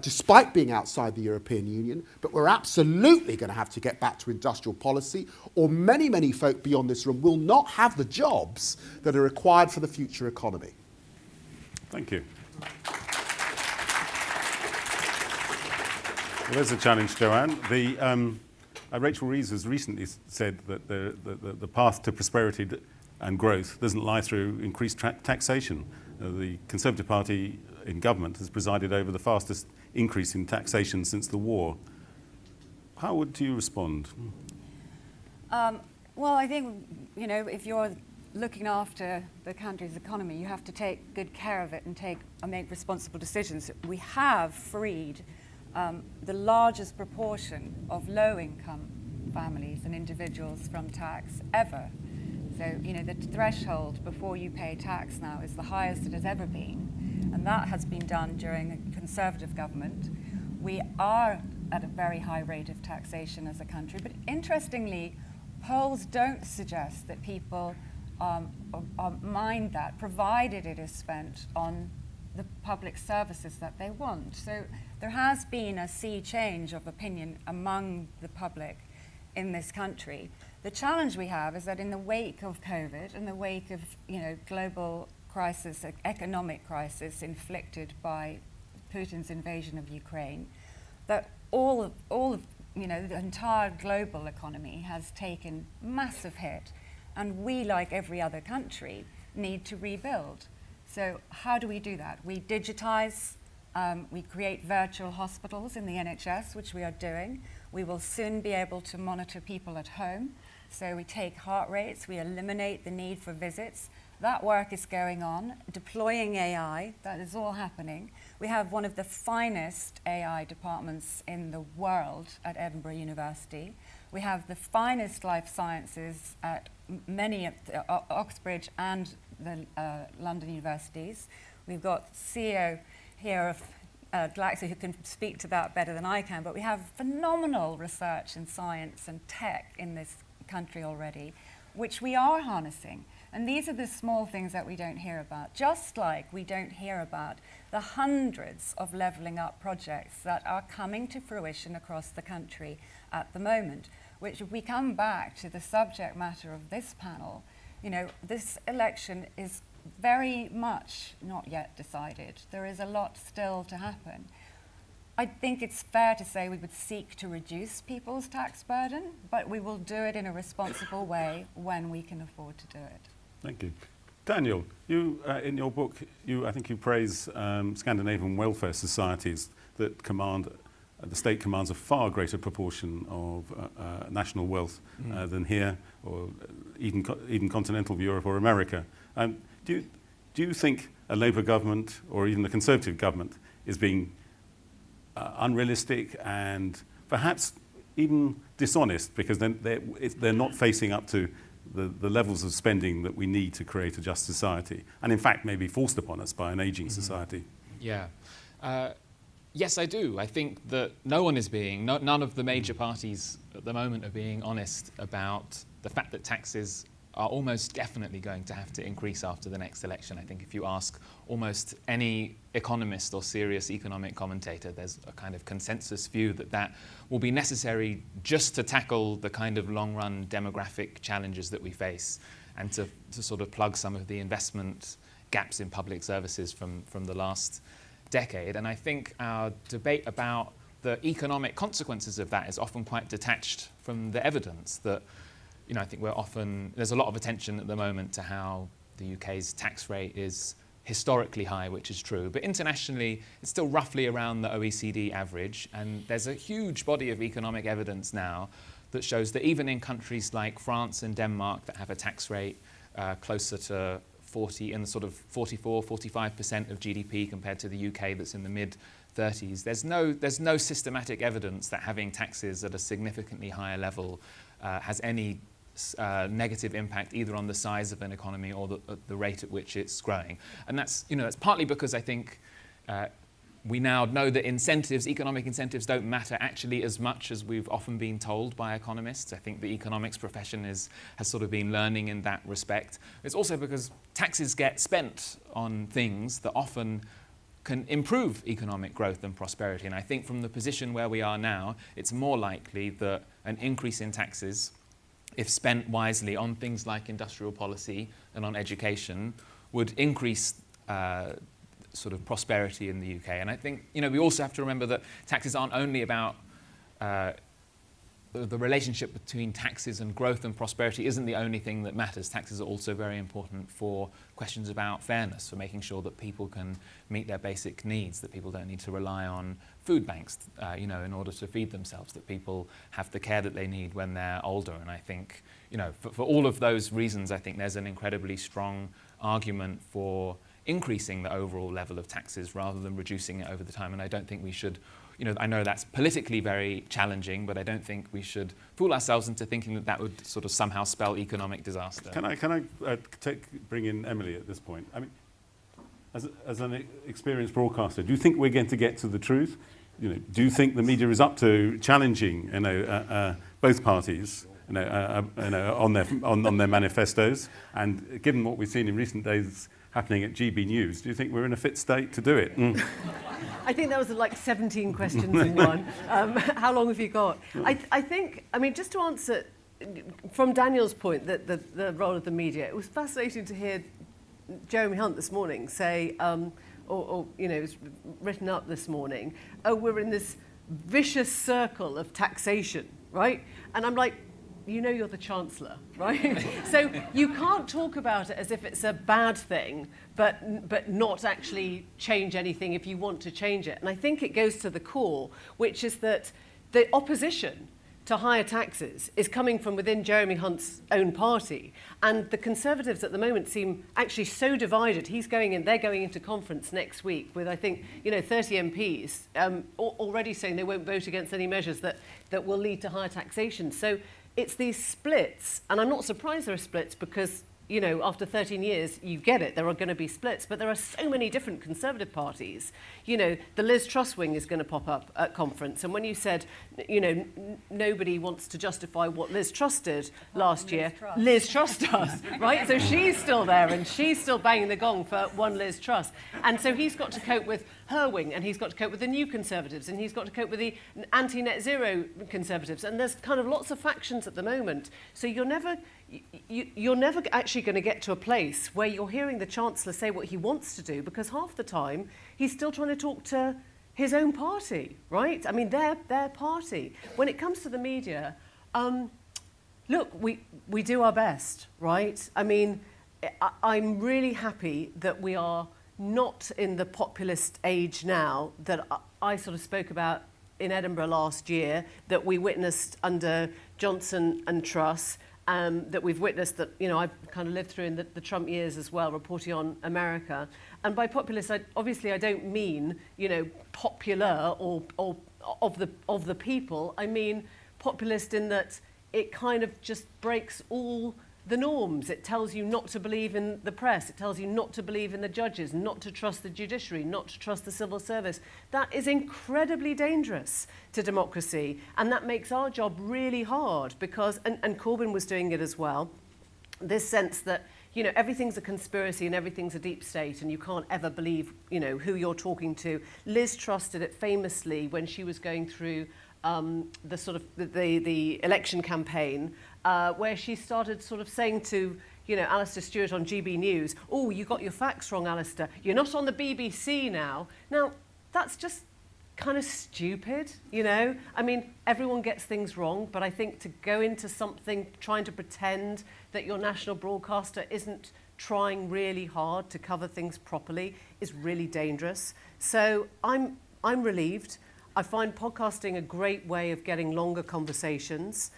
despite being outside the European Union, but we're absolutely going to have to get back to industrial policy, or many, many folk beyond this room will not have the jobs that are required for the future economy. Thank you. Well, there's a challenge, Joanne. Rachel Reeves has recently said that the path to prosperity and growth doesn't lie through increased taxation. The Conservative Party in government has presided over the fastest increase in taxation since the war. How would you respond? Well, I think, if you're looking after the country's economy, you have to take good care of it and make responsible decisions. We have freed the largest proportion of low-income families and individuals from tax ever. So, the threshold before you pay tax now is the highest it has ever been. And that has been done during a Conservative government. We are at a very high rate of taxation as a country. But interestingly, polls don't suggest that people mind that, provided it is spent on the public services that they want. So there has been a sea change of opinion among the public in this country. The challenge we have is that in the wake of COVID, in the wake of global crisis, economic crisis inflicted by Putin's invasion of Ukraine, that all of the entire global economy has taken massive hit, and we, like every other country, need to rebuild. So how do we do that? We digitize, we create virtual hospitals in the NHS, which we are doing. We will soon be able to monitor people at home. So we take heart rates, we eliminate the need for visits. That work is going on. Deploying AI, that is all happening. We have one of the finest AI departments in the world at Edinburgh University. We have the finest life sciences at many of Oxbridge and the London universities. We've got CEO here of Glaxo who can speak to that better than I can, but we have phenomenal research in science and tech in this country already, which we are harnessing. And these are the small things that we don't hear about, just like we don't hear about the hundreds of levelling up projects that are coming to fruition across the country at the moment, which, if we come back to the subject matter of this panel, this election is very much not yet decided. There is a lot still to happen. I think it's fair to say we would seek to reduce people's tax burden, but we will do it in a responsible way when we can afford to do it. Thank you. Daniel, you, in your book, I think you praise Scandinavian welfare societies that the state commands a far greater proportion of national wealth than here, or even continental Europe or America. Do you think a Labour government or even a Conservative government is being unrealistic and perhaps even dishonest because they're not facing up to the levels of spending that we need to create a just society, and in fact may be forced upon us by an ageing society? Yeah. Yes, I do. I think that none of the major parties at the moment are being honest about the fact that taxes are almost definitely going to have to increase after the next election. I think if you ask almost any economist or serious economic commentator, there's a kind of consensus view that that will be necessary just to tackle the kind of long-run demographic challenges that we face and to sort of plug some of the investment gaps in public services from the last decade. And I think our debate about the economic consequences of that is often quite detached from the evidence that, you know, I think there's a lot of attention at the moment to how the UK's tax rate is historically high, which is true, but internationally it's still roughly around the OECD average, and there's a huge body of economic evidence now that shows that even in countries like France and Denmark that have a tax rate closer to 40, in the sort of 44, 45% of GDP compared to the UK that's in the mid-30s, there's no systematic evidence that having taxes at a significantly higher level has any negative impact either on the size of an economy or the rate at which it's growing. And that's partly because I think we now know that economic incentives don't matter actually as much as we've often been told by economists. I think the economics profession has sort of been learning in that respect. It's also because taxes get spent on things that often can improve economic growth and prosperity. And I think from the position where we are now, it's more likely that an increase in taxes, if spent wisely on things like industrial policy and on education, would increase sort of prosperity in the UK. And I think, we also have to remember that taxes aren't only about the relationship between taxes and growth and prosperity isn't the only thing that matters. Taxes are also very important for questions about fairness, for making sure that people can meet their basic needs, that people don't need to rely on food banks, in order to feed themselves, that people have the care that they need when they're older. And I think, for all of those reasons, I think there's an incredibly strong argument for increasing the overall level of taxes rather than reducing it over the time. And I don't think we should, I know that's politically very challenging, but I don't think we should fool ourselves into thinking that would sort of somehow spell economic disaster. Can I bring in Emily at this point? I mean, as an experienced broadcaster, do you think we're going to get to the truth? Do you think the media is up to challenging, both parties, on their manifestos? And given what we've seen in recent days happening at GB News, do you think we're in a fit state to do it? I think that was like 17 questions in one. How long have you got? I think, just to answer from Daniel's point, that the role of the media, it was fascinating to hear Jeremy Hunt this morning say, it was written up this morning, we're in this vicious circle of taxation, right? And I'm like, you're the Chancellor, right? So you can't talk about it as if it's a bad thing, but not actually change anything if you want to change it. And I think it goes to the core, which is that the opposition to higher taxes is coming from within Jeremy Hunt's own party. And the Conservatives at the moment seem actually so divided. They're going into conference next week with, I think, 30 MPs already saying they won't vote against any measures that will lead to higher taxation. So it's these splits, and I'm not surprised there are splits because, after 13 years, you get it, there are going to be splits, but there are so many different Conservative parties. The Liz Truss wing is going to pop up at conference, and when you said, nobody wants to justify what Liz Truss did last year, Liz Truss does, right? So she's still there, and she's still banging the gong for one Liz Truss. And so he's got to cope with her wing, and he's got to cope with the new Conservatives, and he's got to cope with the anti-net zero Conservatives, and there's kind of lots of factions at the moment. So you're never actually going to get to a place where you're hearing the Chancellor say what he wants to do, because half the time he's still trying to talk to his own party, right? Their party. When it comes to the media, look, we do our best, right? I'm really happy that we are not in the populist age now that I sort of spoke about in Edinburgh last year, that we witnessed under Johnson and Truss, that we've witnessed, that I've kind of lived through in the Trump years as well, reporting on America. And by populist, I don't mean popular or of the people. I mean populist in that it kind of just breaks all the norms. It tells you not to believe in the press. It tells you not to believe in the judges, not to trust the judiciary, not to trust the civil service. That is incredibly dangerous to democracy, and that makes our job really hard because, and Corbyn was doing it as well, this sense that, you know, everything's a conspiracy and everything's a deep state and you can't ever believe, you know, who you're talking to. Liz Truss did it famously when she was going through the sort of the election campaign, where she started sort of saying to, you know, Alistair Stewart on GB News, "Oh, you got your facts wrong, Alistair. You're not on the BBC now." Now, that's just kind of stupid, you know? I mean, everyone gets things wrong, but I think to go into something trying to pretend that your national broadcaster isn't trying really hard to cover things properly is really dangerous. So I'm relieved. I find podcasting a great way of getting longer conversations,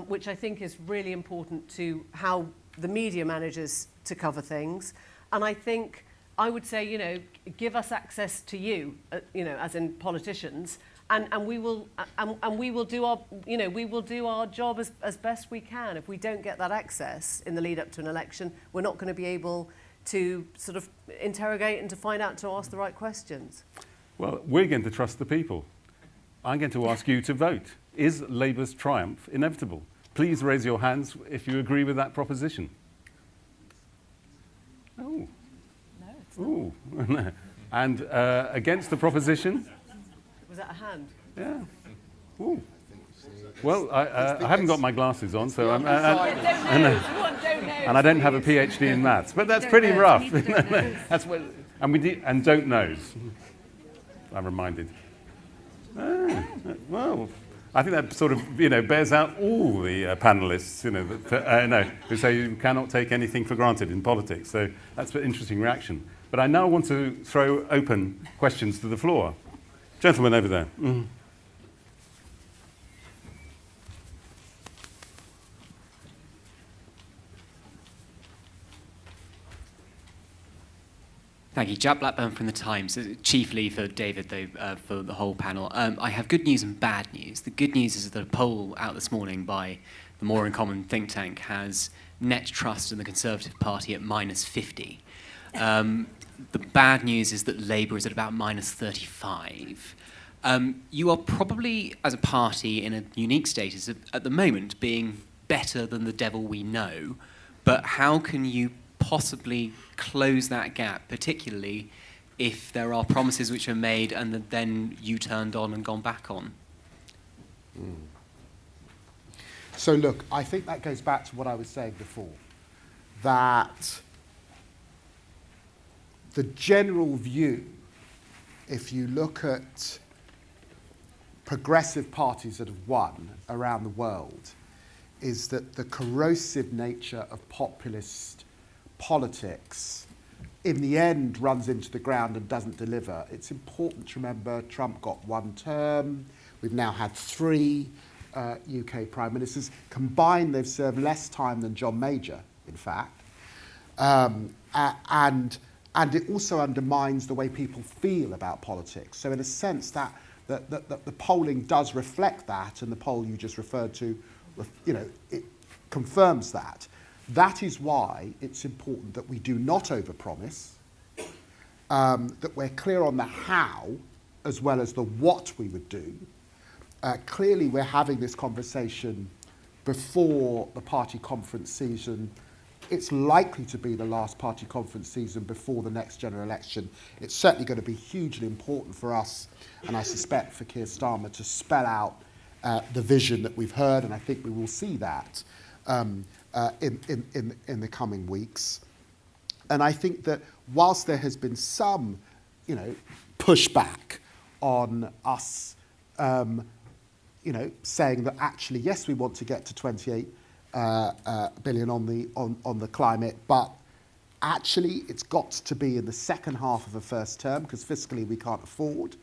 which I think is really important to how the media manages to cover things. And I think I would say, you know, give us access to you, you know, as in politicians, and we will do our, you know, we will do our job as best we can. If we don't get that access in the lead up to an election, we're not going to be able to sort of interrogate and to find out to ask the right questions. Well, we're going to trust the people. I'm going to ask you to vote. Is Labour's triumph inevitable? Please raise your hands if you agree with that proposition. Oh. No, it's not. Ooh. And against the proposition? Was that a hand? Yeah. Ooh. Well, I haven't got my glasses on, so I'm... and I don't have a PhD in maths, but that's pretty rough. That's what, and don't knows. I'm reminded. Well, I think that sort of, you know, bears out all the panellists, you know, who say you cannot take anything for granted in politics. So that's an interesting reaction. But I now want to throw open questions to the floor. Gentleman over there. Mm. Thank you. Jack Blackburn from The Times, chiefly for David, though, for the whole panel. I have good news and bad news. The good news is that a poll out this morning by the More in Common think tank has net trust in the Conservative Party at -50. The bad news is that Labour is at about -35. You are probably, as a party, in a unique status at the moment, being better than the devil we know. But how can you possibly close that gap, particularly if there are promises which are made and that then you turned on and gone back on? So look, I think that goes back to what I was saying before, that the general view, if you look at progressive parties that have won around the world, is that the corrosive nature of populist politics in the end runs into the ground and doesn't deliver. It's important to remember Trump got one term. We've now had 3 UK prime ministers. Combined, they've served less time than John Major, in fact. And it also undermines the way people feel about politics. So in a sense, that the polling does reflect that, and the poll you just referred to, you know, it confirms that. That is why it's important that we do not overpromise, that we're clear on the how as well as the what we would do. Clearly, we're having this conversation before the party conference season. It's likely to be the last party conference season before the next general election. It's certainly going to be hugely important for us, and I suspect for Keir Starmer, to spell out the vision that we've heard, and I think we will see that in the coming weeks. And I think that whilst there has been some, you know, pushback on us, you know, saying that actually, yes, we want to get to 28 billion on the climate, but actually it's got to be in the second half of a first term because fiscally we can't afford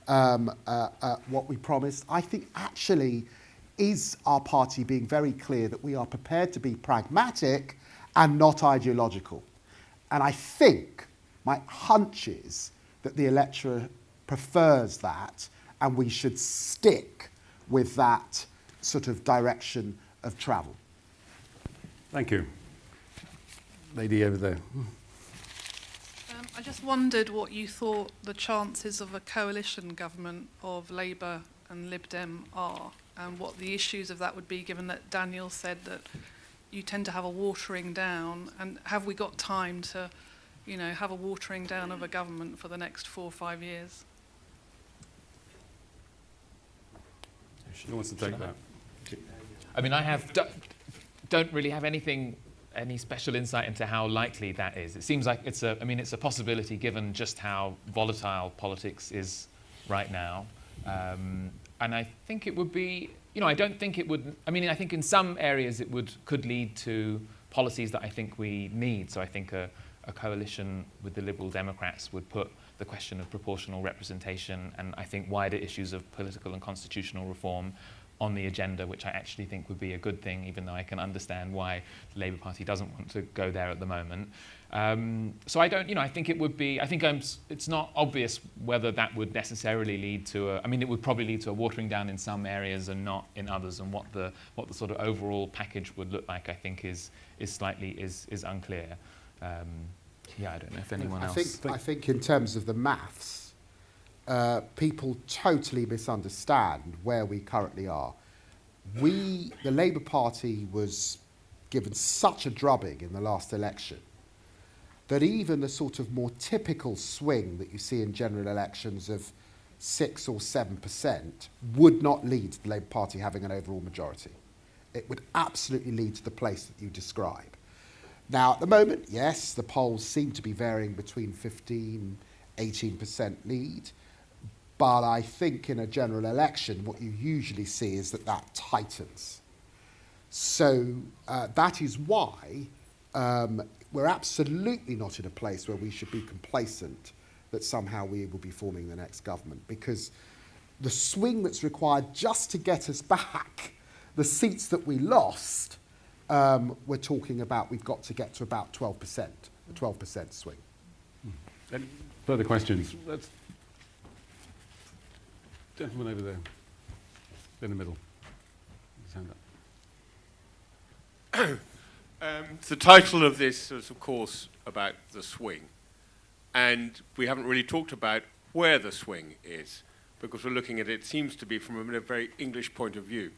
what we promised. I think actually is our party being very clear that we are prepared to be pragmatic and not ideological. And I think my hunch is that the electorate prefers that, and we should stick with that sort of direction of travel. Thank you. Lady over there. I just wondered what you thought the chances of a coalition government of Labour and Lib Dem are, and what the issues of that would be, given that Daniel said that you tend to have a watering down, and have we got time to, have a watering down of a government for the next 4 or 5 years? Who wants to take that? I mean, don't really have any special insight into how likely that is. It seems like it's a possibility given just how volatile politics is right now. And I think it would be, I don't think it would, I think in some areas it could lead to policies that I think we need. So I think a coalition with the Liberal Democrats would put the question of proportional representation and I think wider issues of political and constitutional reform on the agenda, which I actually think would be a good thing, even though I can understand why the Labour Party doesn't want to go there at the moment. So I don't, I think it would be, it's not obvious whether that would necessarily lead to it would probably lead to a watering down in some areas and not in others, and what the sort of overall package would look like, I think is unclear. I don't know if anyone else. I think in terms of the maths, people totally misunderstand where we currently are. The Labour Party was given such a drubbing in the last election that even the sort of more typical swing that you see in general elections of 6 or 7% would not lead to the Labour Party having an overall majority. It would absolutely lead to the place that you describe. Now, at the moment, yes, the polls seem to be varying between 15, 18% lead, but I think in a general election, what you usually see is that tightens. So that is why we're absolutely not in a place where we should be complacent that somehow we will be forming the next government, because the swing that's required just to get us back the seats that we lost, we're talking about, we've got to get to about 12%, a 12% swing. Any further questions? Gentleman over there, in the middle. His hand up. The title of this is, of course, about the swing. And we haven't really talked about where the swing is, because we're looking at it seems to be from a very English point of view.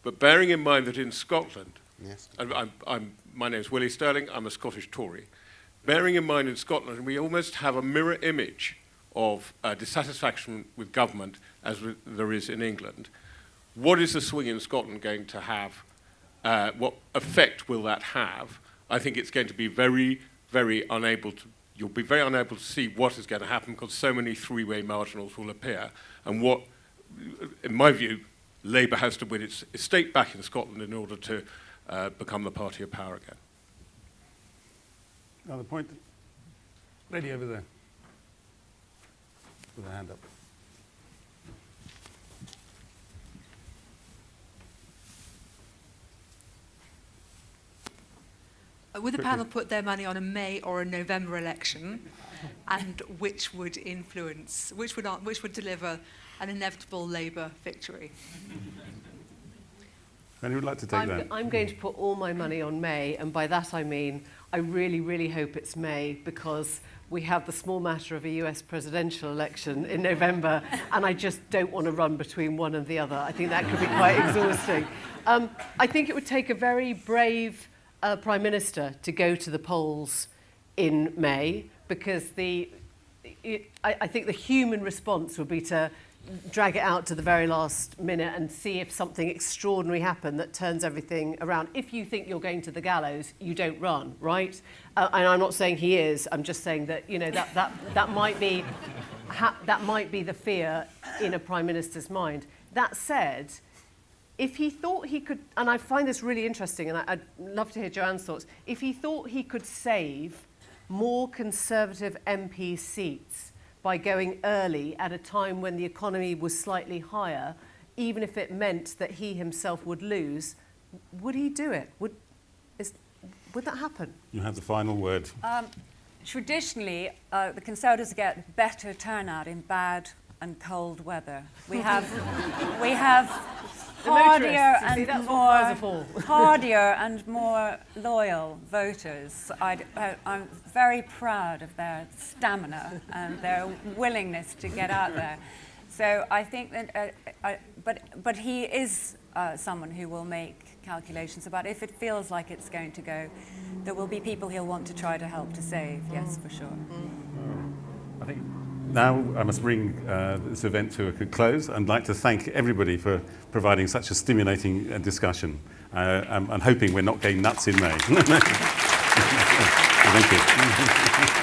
But bearing in mind that in Scotland, Yes. my name's Willie Sterling, I'm a Scottish Tory. Bearing in mind in Scotland, we almost have a mirror image of dissatisfaction with government as there is in England. What is the swing in Scotland going to have? What effect will that have? I think it's going to be very, very you'll be very unable to see what is going to happen because so many three-way marginals will appear. And what, in my view, Labour has to win its estate back in Scotland in order to become the party of power again. Another point. Lady over there. With her hand up. Would the panel put their money on a May or a November election, and which would deliver an inevitable Labour victory? Anyone would like to take that? I'm going to put all my money on May, and by that I mean I really, really hope it's May, because we have the small matter of a US presidential election in November, and I just don't want to run between one and the other. I think that could be quite exhausting. I think it would take a very brave Prime Minister to go to the polls in May, because I think the human response would be to drag it out to the very last minute and see if something extraordinary happened that turns everything around. If you think you're going to the gallows, you don't run, right? And I'm not saying he is. I'm just saying that that might be the fear in a Prime Minister's mind. That said, if he thought he could, and I find this really interesting, and I'd love to hear Joanne's thoughts, if he thought he could save more Conservative MP seats by going early at a time when the economy was slightly higher, even if it meant that he himself would lose, would he do it? Would that happen? You have the final word. Traditionally, the Conservatives get better turnout in bad and cold weather. We have hardier and more loyal voters. I'm very proud of their stamina and their willingness to get out there. So I think that, but he is someone who will make calculations about if it feels like it's going to go, there will be people he'll want to try to help to save, yes, for sure. I think now I must bring this event to a close. I'd like to thank everybody for providing such a stimulating discussion. I'm hoping we're not going nuts in May. Thank you.